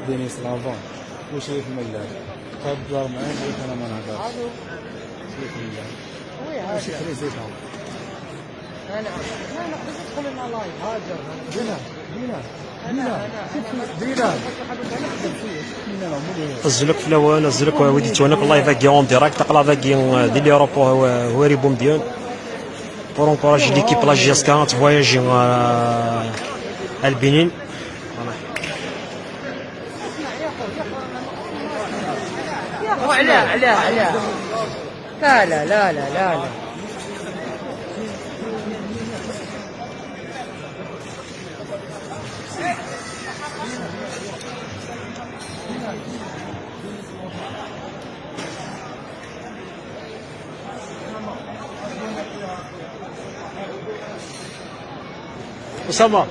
دينيس لافون وشريف ملاك تهضر معاه قلت انا ما نهضرش. شريف ملاك ماشي خلي زيدها. انا بس تدخل لنا لايف هاجر دينا دينا نزلك في الاول نزلك ودي توانك اللايف كي اون ديريكت تقلا كي دي لي روبو هواري بومديون pour encourager l'équipe la GSK à voyager à Benin. لا لا لا لا لا لا أسامة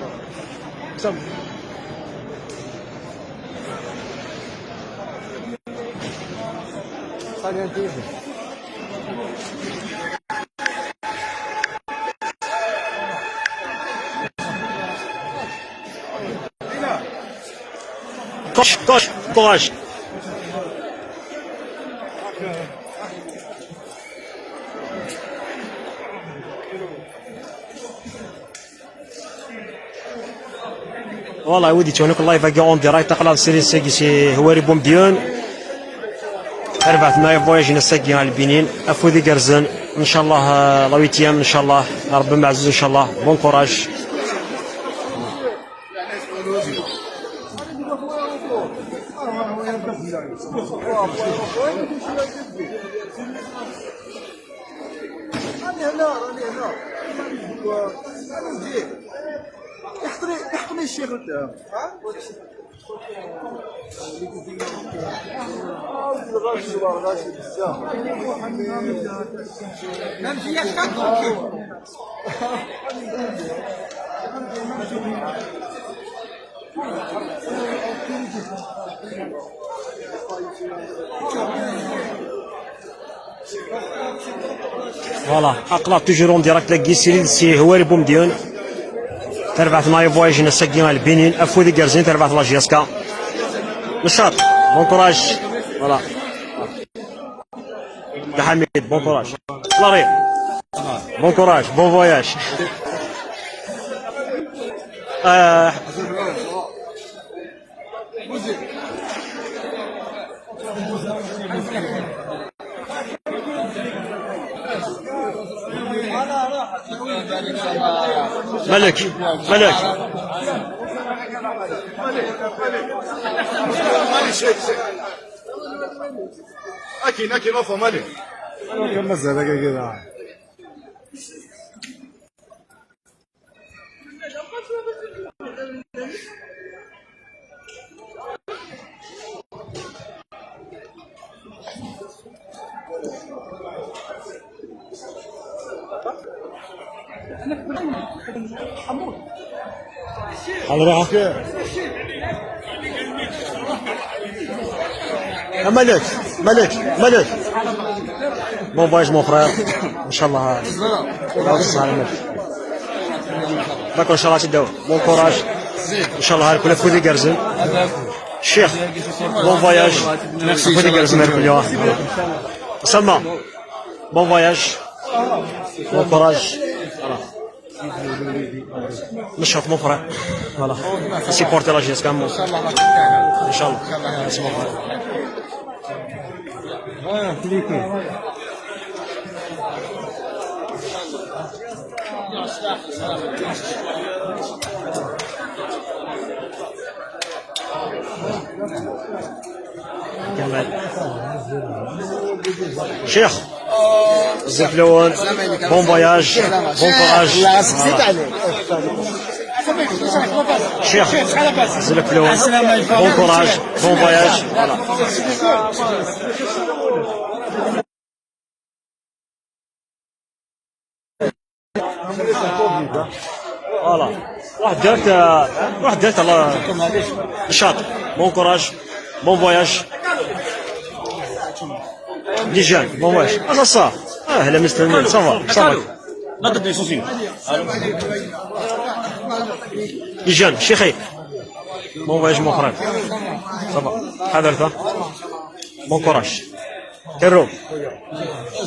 كوش والله ودي تونك اللايف كي اون ديريكت تقلا سيري سي هواري بومديون 4 ماي فواياج نساكي على البنين افودي كرزن ان شاء الله لا ويتيام ان شاء الله ربي معزوز ان شاء الله بون كوراج. يحطني الشيخ قدام. فوالا اقلا توجور اون ديريكت لاكي سي هواري بومديون 4 ماي فواياج نساكي على البنين افودي كرزين 4 لا جياسكا نشاط بون كوراج. فوالا يا حميد بون كوراج طلاري بون كوراج بون فواياج. ملك اكي نوفا مالك كم مزه كده. ملك بون فواياج مون فرير ان شاء الله داكور ان شاء الله تداو بون كوراج ان شاء الله هاركو فودي كرزن الشيخ بون فواياج فودي كرزن هاركو سما بون فواياج بون كوراج نشاط مون فرير فوالا سيبورتي لا جيسكا ان شاء الله ميرسي مون فرير. كمال شيخ زيد لون بون فواياج بون كوراج شيخ زيد لون بون كوراج بون فواياج. فوالا واحد دارت الله نشاط بون كوراج بون فواياج ديجان بون فواياج صافا هلا مستنيين صافا Nada de sozinho. Les jeunes, chéri. Bon voyage mon frère. Ça va. حضرتك. Bon courage. Kero.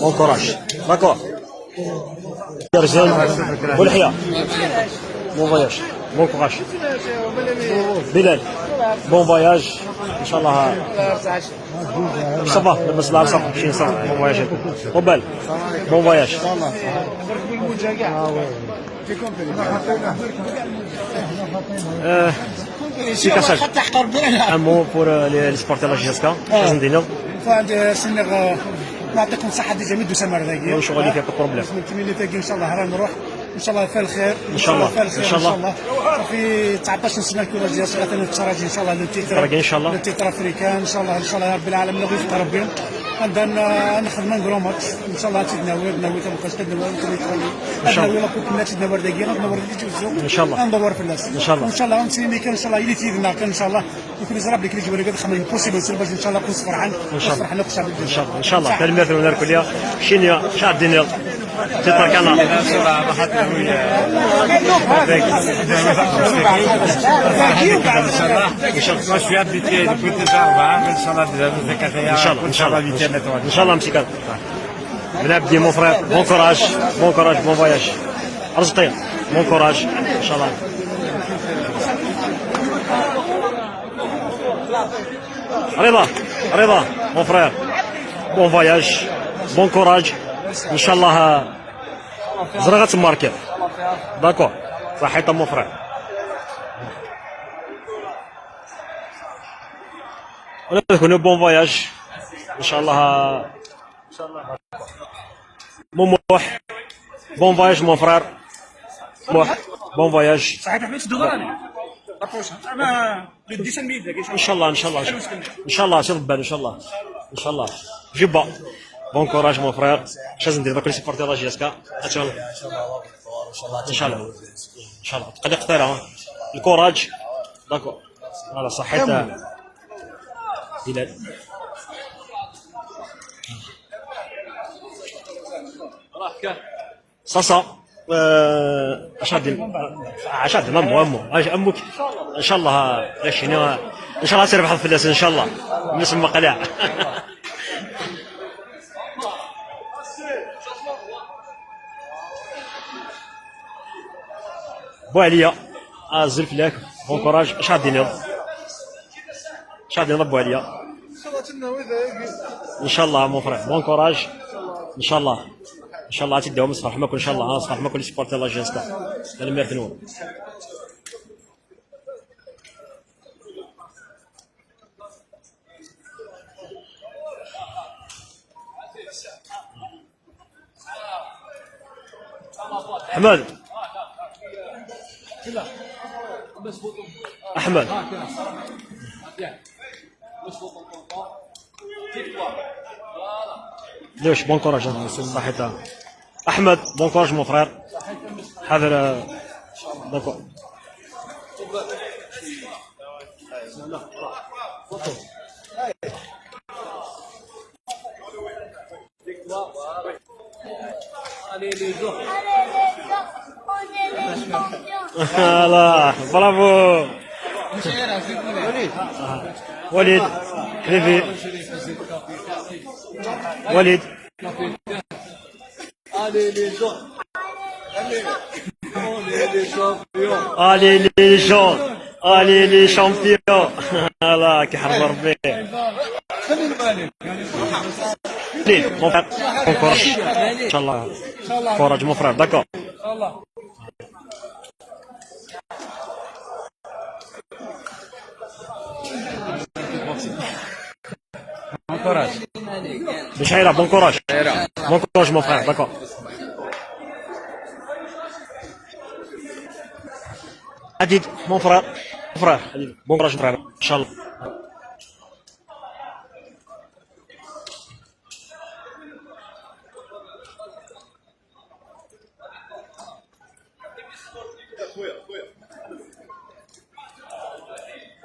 Bon courage. D'accord. رجال والحياة. Bon voyage. Bon courage. بلال. Bon voyage. إن شاء الله. صباح لبس العصا شي صباح. Bon voyage. قبل. Bon voyage. سي كاساج un mot pour les supporters de la GSK. لازم نديرو. فهاد سنغ نعطيكم صحة دي جميل دوسا مرضاكي. شغل اللي فيه بروبليم. اللي تاقي ان شاء الله راه نروح ان شاء الله فيها الخير. ان شاء الله ان شاء الله. في 19 سنة الكرة ديال صغيرة نتراجي ان شاء الله للتيتر. ان شاء الله. للتيتر افريكان ان شاء الله ان شاء الله رب العالمين نبغي يفتح ربي. غنبدا نخدم نقرو ماتش ان شاء الله تدناوي تنبقاش تدناوي ان شاء الله لا كنت ناتي دابا داكي غندور توزو ان شاء الله ندور في الناس ان شاء الله ان شاء الله نسيني كان ان شاء الله اللي تيدنا كان ان شاء الله يكون يزرب لك اللي جبنا كذا خمس بوسيبل باش ان شاء الله نكون فرحان ان شاء الله فرحان نقص على ان شاء الله ان شاء الله كلمات من الكليه شينيا شاع الدنيا تطلع كان Moi je suis habitué depuis déjà 20 ان شاء الله ان شاء الله ان شاء الله ان شاء الله مسكين بنبدي مون فرير بون كوراج بون كوراج بون فواياج رزقي بون كوراج ان شاء الله رضا رضا مون فرير بون فواياج بون كوراج ان شاء الله زرغة تماركي داكور صحيت مون فرير ونكون بون فواياج ان شاء الله موح بون فواياج مون فرير موح بون فواياج صحيح حبيت دولارني انا للديسن ميد ان شاء الله ان شاء الله ان شاء الله سير بالو ان شاء الله ان شاء الله جبا بون كوراج مون فرير اش لازم ندير باك لي سيبورتي لا جي اس كا ان شاء الله ان شاء الله ان شاء الله تقدر قتيره الكوراج داكور على صحيت بلال صاصا عشاد امو امك ان شاء الله ان شاء الله تربح الفلاس ان شاء الله نسمى قلاع بو عليا الزلف لك بون كوراج اش غادي بو عليا ان شاء الله مون فرير بون كوراج ان شاء الله ان شاء الله تداوم نصفح معكم ان شاء الله نصفح معكم لي سبورتي لا جيسكا المير نور احمد احمد ليش بون كوراج صحيت احمد بون كوراج مون فرير حاضر داكور الله برافو وليد كريفي وليد allez les gens allez les champions الله كيحرم ربي بون كوراج ان شاء الله كوراج مون فرير داكور بشعيرة بون كوراج بون كوراج مون فرير داكور عديد مون فرير بون كوراج فرير ان شاء الله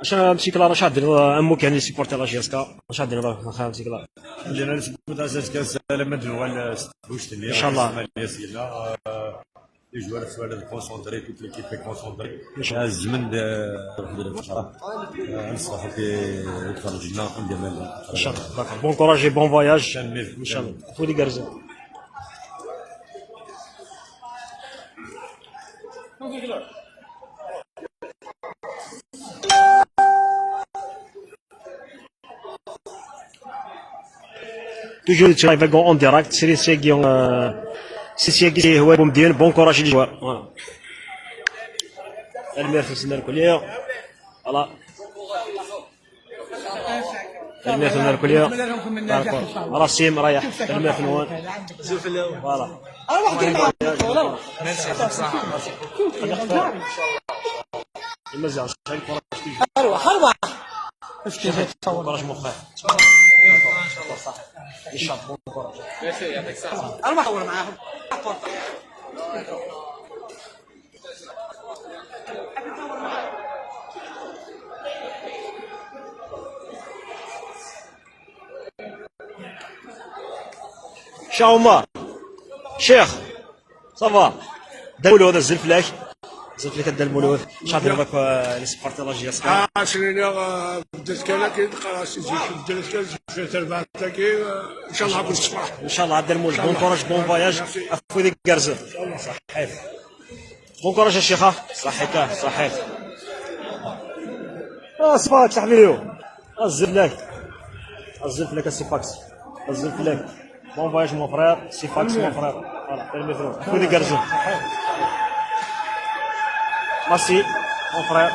اش نمشي كلا راه دير امك يعني سيبورتي لا جي اس كا اش دير راه نمشي كلا عندنا سيبورتي كاس سلامة دوال ان شاء الله Les joueurs sont concentrés, toute l'équipe est concentrée. الزمن الحمد لله بصراحه نصحوا في تفرجنا ندير ان شاء الله. داكور بون كوراج اي بون فواياج ان شاء الله. فودي كارزان. Toujours tu live en direct, c'est هو مدير بون كوراج لي جوار. فوالا. الميرسي سنار كلية. فوالا. الميرسي سنار كلية. داكور. راسيم رايح. الميرسي نوان. فوالا. ميرسي بصراحة. المزيان شحال كوراج تيجي. أروح كوراج مخير. ان شاء الله بون كوراج. ميرسي يعطيك الصحة. أروح أحور معاهم. شاوما شيخ صافا داولو هذا الزلفلاك دا المولود شاطر داك لي سبورتالاجي صغار شنو بدات كان كيتقرا شي بدات كان في تربع تاكي ان شاء الله غادي تفرح ان شاء الله عاد المولود بون كوراج بون فواياج افودي كارزو صحيح بون كوراج يا شيخه صحيح صحيح صفاك حبيبي الزلفلاك السيفاكس الزلفلاك بون فواياج مون فرير سيفاكس مون فرير فوالا الميترو افودي كارزو Merci, mon frère.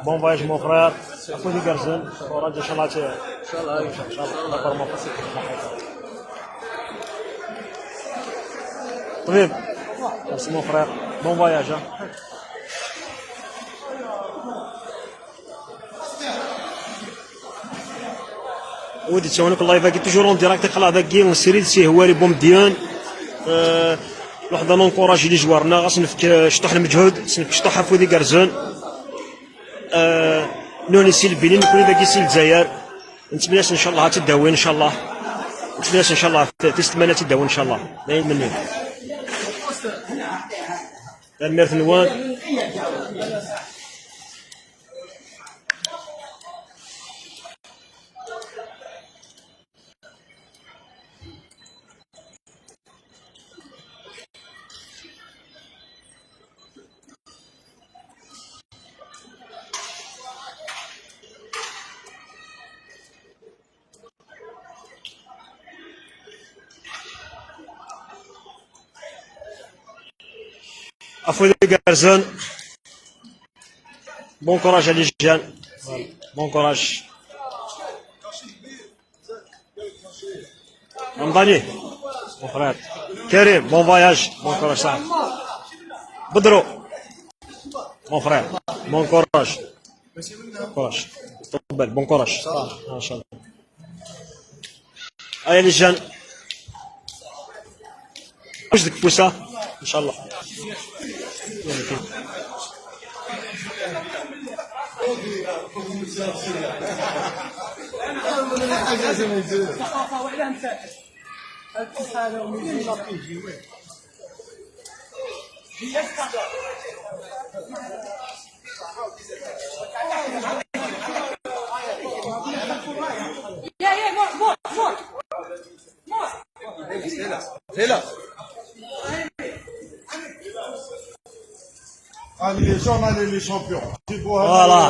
Bon voyage, mon frère. Afodi Garzon. Inch'Allah. D'accord, mon frère. Oui. Merci, mon frère. Bon voyage. ودي تشوفونك اللايف هاكي توجور اون ديراكت قلع داكي ونسيري سي هواري بومديان لحظه نونكوراجي لي جوارنا غاس نفك شطح المجهود سنفك شطح فودي كارزون نوني سي البنين كل باقي سي الجزائر نتمناش ان شاء الله تداوين ان شاء الله نتمناش ان شاء الله تستمنى تداوين ان شاء الله داير مني الميرث نوان Afoué Garzon, bon courage à l'hygiène, bon courage. Ramdani, mon frère. Karim, bon voyage, bon courage. Boudrou, mon frère, bon courage. Courage. Bon courage. Allez les jeunes. Je dis que ça, Inch'Allah. Allez les gens, allez les champions. Voilà.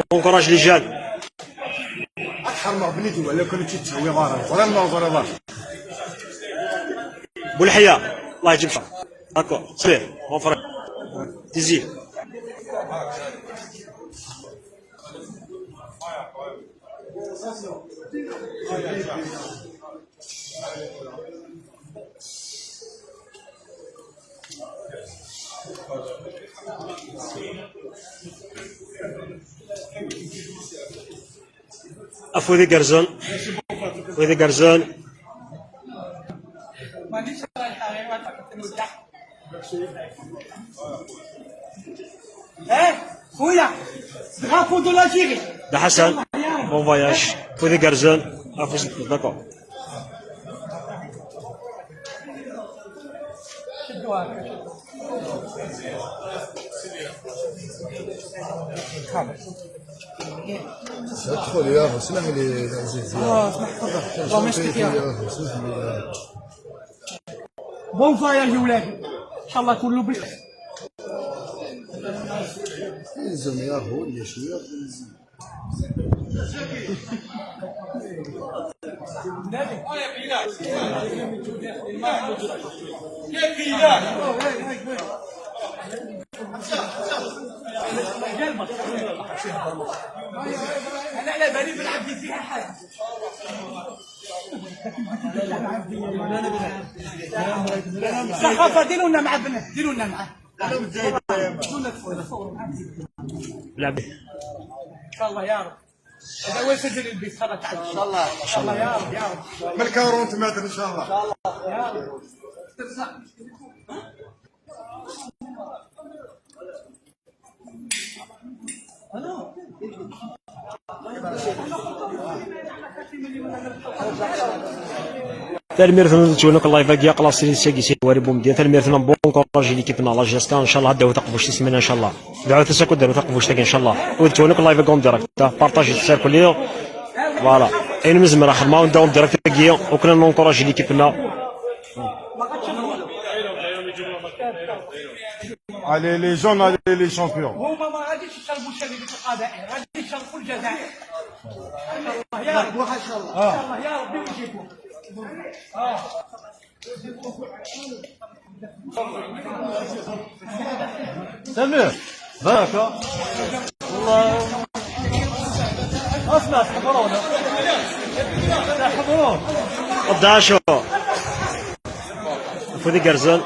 Bon courage les jeunes. حرمه بنيتي ولا كنت تسوي غاره ولا نوضر بولحياه الله يجيب شر داكور سير مون فرير تيزي Afoué Garzon. Afoué Garzon. خويا drapeau de l'Algérie. ده حسن بون فواياج فودي كارزون افوز داكور. ادخل يا اخي اسمح لي عزيز. اسمح تفضل. الله ما يشتكي يا اخي اسمح لي. بون فواياج يا ولادي، ان شاء الله كله بالخير. يلزم يا اخي ولا شويه انا على بالي بلعب فيها حاجه. الثقافه ديروا لنا مع بنات، ديروا لنا معاه. لعب ان شاء الله يا رب. هذا هو سجل البيت هذا تعال. ان شاء الله ان شاء الله يا رب يا رب. من الكارون تماتر ان شاء الله. يا رب. تلميرثنا تشونك الله يبارك قلاص ساكي سي واري بومديا تلميرثنا بون كوراج ليكيبنا لا جيسكا ان شاء الله داو تقبوش تسمينا ان شاء الله دعوا تساكو داو تقبوش تاكي ان شاء الله وتشونك الله يبارك ديريكت بارطاجي تساكو ليا فوالا اين مزمر اخر ما نداو ديريكت تاكي وكنا نونكوراجي ليكيبنا. Allez les jaunes, allez les champions. هما ما غاديش يشربوا شريبة القبائل، غادي يشربوا الجزائر. ان شاء الله يا رب ان شاء الله يا ربي ويجيبوا. سمير بارك الله. اسمع حضرونا حضرون قداشو فودي كارزون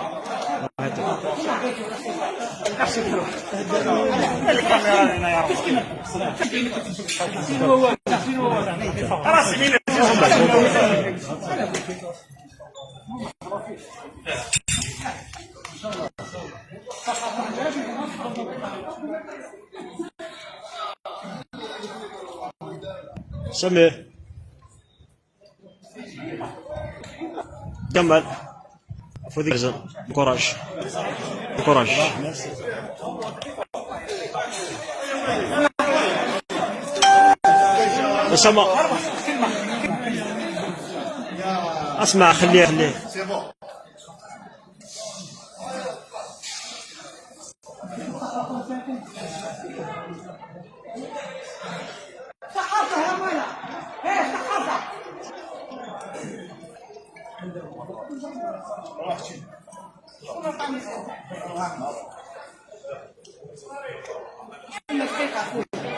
سمير كمل فودي كارزون كوراج كوراج. اسمع اسمع خليه ثقافة يا مالا، ايه ثقافة.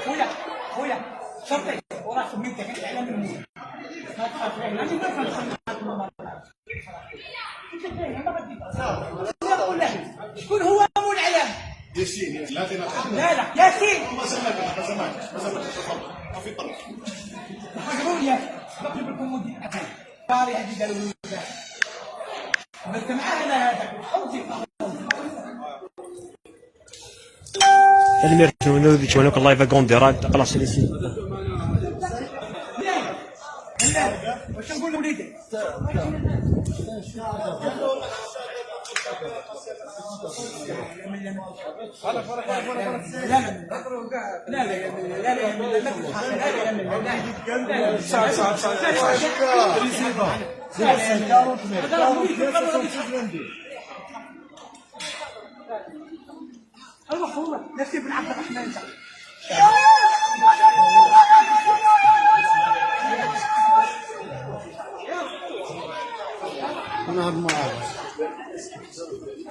خويا خويا شرطي وراسك بنتك انت على من ما تخاف عليه، انا ما فهمت شكون هو ابو العلام؟ ياسين لا لا ياسين ما سمعتش في طريق حضروني بقلب لكم مدير طاري هذه قالوا لي بس معانا هذا حوتي تلميرثنا ونودي تشونك الله يبارك ديريكت قلاص ليسي. واش نقول لوليدي؟ المفروض نفسي بن عبد الرحمن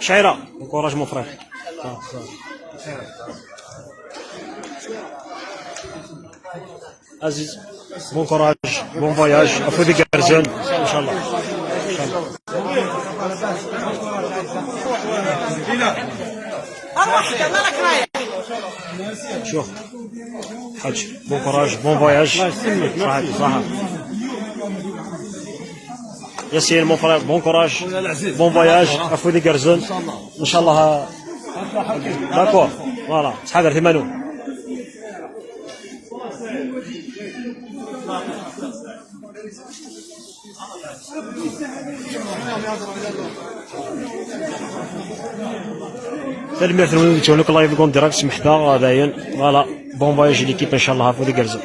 شعيرة كوراج مون فرير. عزيز بون كوراج بون فواياج افودي كارزون ان شاء الله ان شاء الله. شوف حاج بون كوراج بون فواياج صحيح صحيح. ياسين مون فرير بون كوراج بون فواياج افودي كارزون ان شاء الله. داكور فوالا شحال درتي مالو تلميذ ثمانية لايف كون ديراكت محدا باين فوالا بون فواياج ليكيب ان شاء الله هافو دي كرزه.